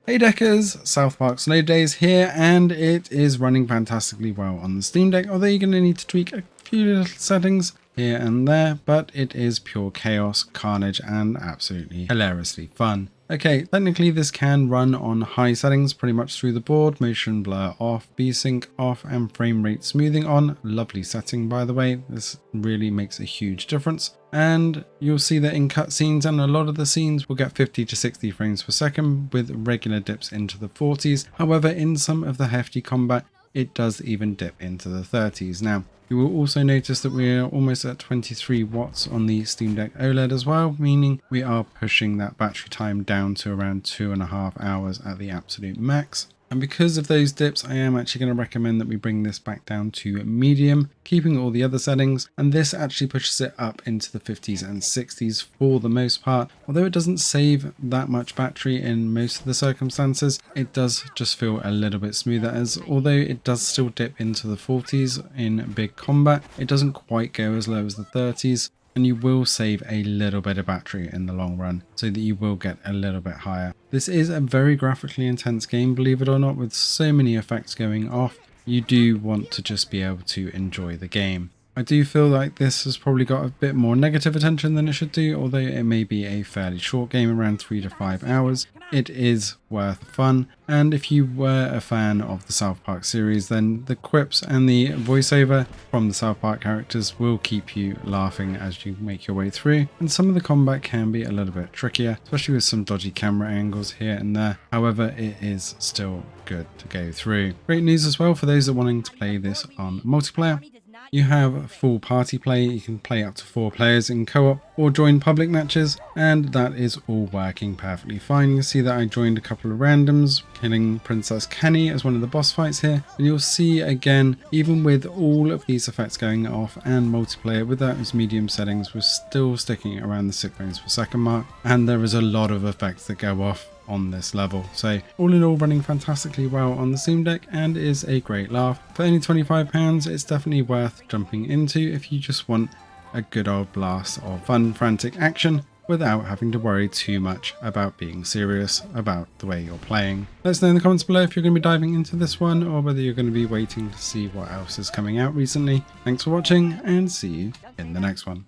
Hey Deckers, South Park Snow Days here, and it is running fantastically well on the Steam Deck, although you're going to need to tweak a few little settings here and there, but it is pure chaos, carnage, and absolutely hilariously fun. Okay, technically this can run on high settings pretty much through the board, motion blur off, VSync off, and frame rate smoothing on. Lovely setting, by the way. This really makes a huge difference. And you'll see that in cutscenes and a lot of the scenes will get 50 to 60 frames per second with regular dips into the 40s. However, in some of the hefty combat, it does even dip into the 30s. Now, you will also notice that we're almost at 23 watts on the Steam Deck OLED as well, meaning we are pushing that battery time down to around 2.5 hours at the absolute max. And because of those dips, I am actually going to recommend that we bring this back down to medium, keeping all the other settings, and this actually pushes it up into the 50s and 60s for the most part. Although it doesn't save that much battery in most of the circumstances, it does just feel a little bit smoother, as although it does still dip into the 40s in big combat, it doesn't quite go as low as the 30s. And you will save a little bit of battery in the long run, so that you will get a little bit higher. This is a very graphically intense game, believe it or not, with so many effects going off. You do want to just be able to enjoy the game. I do feel like this has probably got a bit more negative attention than it should do, although it may be a fairly short game, around 3 to 5 hours. It is worth fun, and if you were a fan of the South Park series, then the quips and the voiceover from the South Park characters will keep you laughing as you make your way through, and some of the combat can be a little bit trickier, especially with some dodgy camera angles here and there. However, it is still good to go through. Great news as well for those that are wanting to play this on multiplayer. You have full party play, you can play up to 4 players in co-op or join public matches, and that is all working perfectly fine. You can see that I joined a couple of randoms, killing Princess Kenny as one of the boss fights here, and you'll see again, even with all of these effects going off and multiplayer with those medium settings, we're still sticking around the 6 frames per second mark, and there is a lot of effects that go off on this level. So all in all, running fantastically well on the Steam Deck and is a great laugh. For only £25, it's definitely worth jumping into if you just want a good old blast of fun, frantic action without having to worry too much about being serious about the way you're playing. Let us know in the comments below if you're going to be diving into this one or whether you're going to be waiting to see what else is coming out recently. Thanks for watching, and see you in the next one.